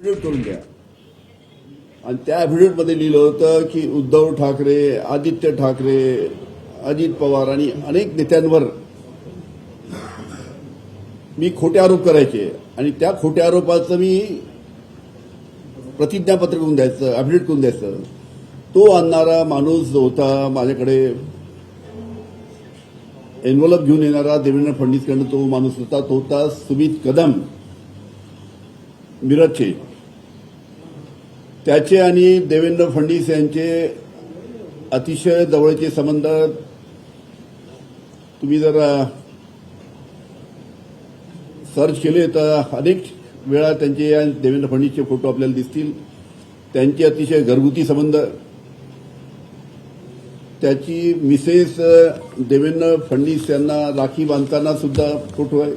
Affidavit करून द्या. आणि त्या ॲफिडेव्हिटमध्ये लिहिलं होतं की उद्धव ठाकरे, आदित्य ठाकरे, अजित पवार आणि अनेक नेत्यांवर मी खोटे आरोप करायचे आणि त्या खोट्या आरोपाचं मी प्रतिज्ञापत्र करून द्यायचं, ॲफिडेव्हिट करून द्यायचं. तो आणणारा माणूस जो होता माझ्याकडे एन्व्हलप घेऊन येणारा देवेंद्र फडणवीसकडनं तो माणूस होता, तो होता सुमित कदम मिरजचे. त्याचे आणि देवेंद्र फडणवीस यांचे अतिशय जवळचे संबंध तुम्ही जर सर्च केले तर अनेक वेळा त्यांचे देवेंद्र फडणवीसचे फोटो आपल्याला दिसतील. त्यांचे अतिशय घरगुती संबंध. त्याची मिसेस देवेंद्र फडणवीस यांना राखी बांधताना सुद्धा फोटो आहे.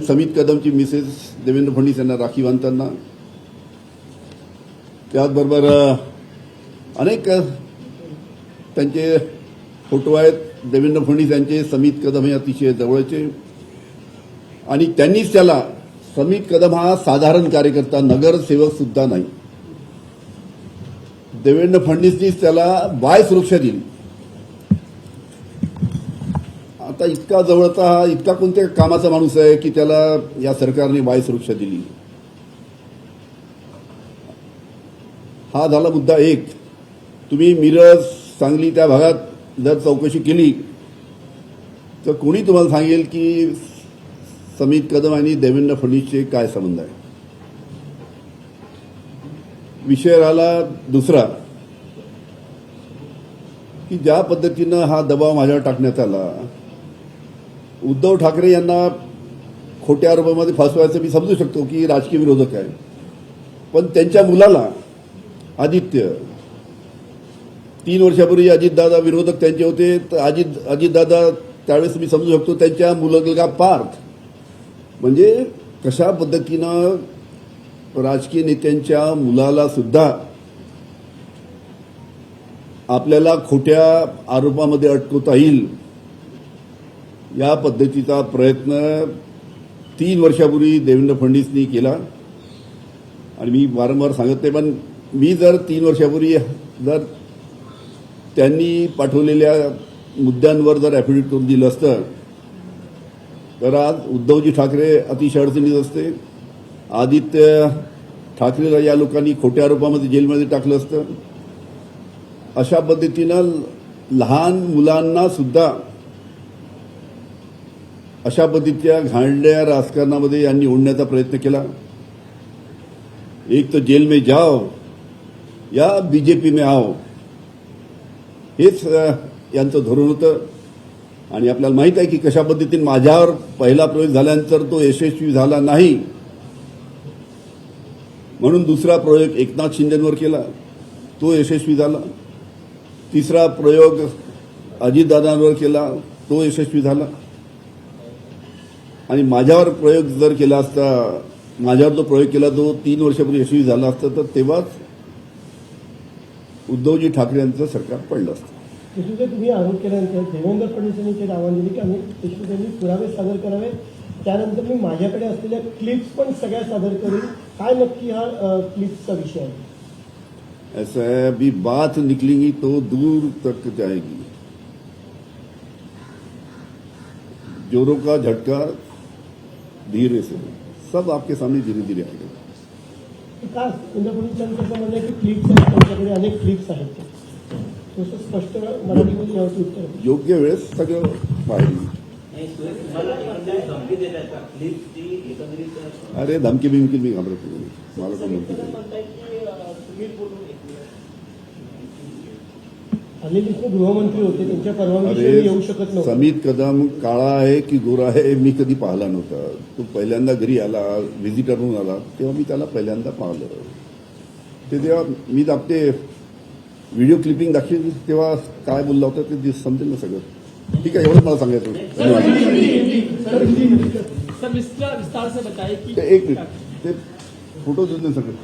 समित कदमची मिसेस देवेंद्र फडणवीस यांना राखी बांधताना. त्याचबरोबर अनेक त्यांचे फोटो आहेत. देवेंद्र फडणवीस यांचे समित कदम हे अतिशय जवळचे. आणि त्यांनीच त्याला, समित कदम हा साधारण कार्यकर्ता, नगरसेवक सुद्धा नाही, देवेंद्र फडणवीसनीच त्याला वाय सुरक्षा दिली. आता इतका जवळचा, इतका कोणत्या कामाचा माणूस आहे की त्याला या सरकारने वाय सुरक्षा दिली? हा झाला मुद्दा एक. तुम्ही मिरज, सांगली त्या भागात जर चौकशी केली तर कोणी तुम्हाला सांगेल की समित कदम आणि देवेंद्र फडणवीसचे काय संबंध आहे. विषय राहिला दुसरा की ज्या पद्धतीनं हा दबाव माझ्यावर टाकण्यात आला, उद्धव ठाकरे यांना खोट्या आरोपामध्ये फसवायचं मी समजू शकतो की राजकीय विरोधक आहे. पण त्यांच्या मुलाला आदित्य, 3 वर्षापूर्वी अजितदादा विरोधक त्यांचे होते, तर अजितदादा त्यावेळेस मी समजू शकतो त्यांच्या मुलगा पार्थ. म्हणजे कशा पद्धतीनं राजकीय नेत्यांच्या मुलाला सुद्धा आपल्याला खोट्या आरोपामध्ये अटकवता येईल, या पद्धतीचा प्रयत्न 3 वर्षापूर्वी देवेंद्र फडणवीसनी केला. आणि मी वारंवार सांगत नाही, पण मी जर 3 वर्षापूर्वी जर त्यांनी पाठवलेल्या मुद्द्यांवर जर ॲफिडेव्हिट करून दिलं असतं तर आज उद्धवजी ठाकरे अतिशय अडचणीत असते. आदित्य ठाकरेला या लोकांनी खोट्या आरोपामध्ये जेलमध्ये टाकलं असतं. अशा पद्धतीनं लहान मुलांना सुद्धा अशा पद्धतीच्या घाणेरड्या राजकारणामध्ये यांनी ओढण्याचा प्रयत्न केला. एक तर जेल में जाओ या बीजेपी में आओ, हेच यांचं धोरण होतं. आणि आपल्याला माहित आहे की कशा पद्धतीने माझ्यावर पहिला प्रयोग झाल्यानंतर तो यशस्वी झाला नाही, म्हणून दुसरा प्रयोग एकनाथ शिंदेंवर केला, तो यशस्वी झाला. तिसरा प्रयोग अजितदादांवर केला, तो यशस्वी झाला. आणि माझ्यावर प्रयोग जर केला असता, माझ्यावर जो प्रयोग केला तो 3 वर्षापूर्वी यशस्वी झाला असता, तर तेव्हाच उद्धवजी ठाकरे यांचं सरकार पडलं असतं. तुम्ही आरोप केल्यानंतर देवेंद्र फडणवीसांनी ते आव्हान दिले की आम्ही देशमुखांनी पुरावे सादर करावे, त्यानंतर मी माझ्याकडे असलेल्या क्लिप्स पण सगळ्या सादर करेन. काय नक्की हा क्लिप्सचा विषय आहे? ऐसा है, अभी बात निकलेगी तो दूर तक जाएगी. जोरों का झटका धीरे से, सब आपके सामने धीरे धीरे आएगा. का देवेंद्र फडणवीसांचं असं म्हणणं आहे की क्लिप्स आहेत, त्यांच्याकडे अनेक क्लिप्स आहेत, तसं स्पष्ट मराठीमध्ये यावरती उत्तर योग्य वेळेस सगळं पाहिजे. अरे धमकी बिमकी मी घाबरत नाही, मला कोण धमकी नाही. अनिल देशमुख गृहमंत्री होते, त्यांच्या परवानगीशिवाय येऊ शकत नव्हते. समित कदम काळा आहे की गोरा आहे मी कधी पाहिला नव्हता. तो पहिल्यांदा घरी आला, व्हिजिटर म्हणून आला, तेव्हा मी त्याला पहिल्यांदा पाहिलं. ते तेव्हा मी आपले व्हिडिओ क्लिपिंग दाखवली तेव्हा काय बोलला होता ते समजेल ना सगळं. ठीक आहे, एवढंच मला सांगायचं. एक मिनिट, ते फोटो दिले सगळं.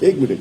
एक मिनिट.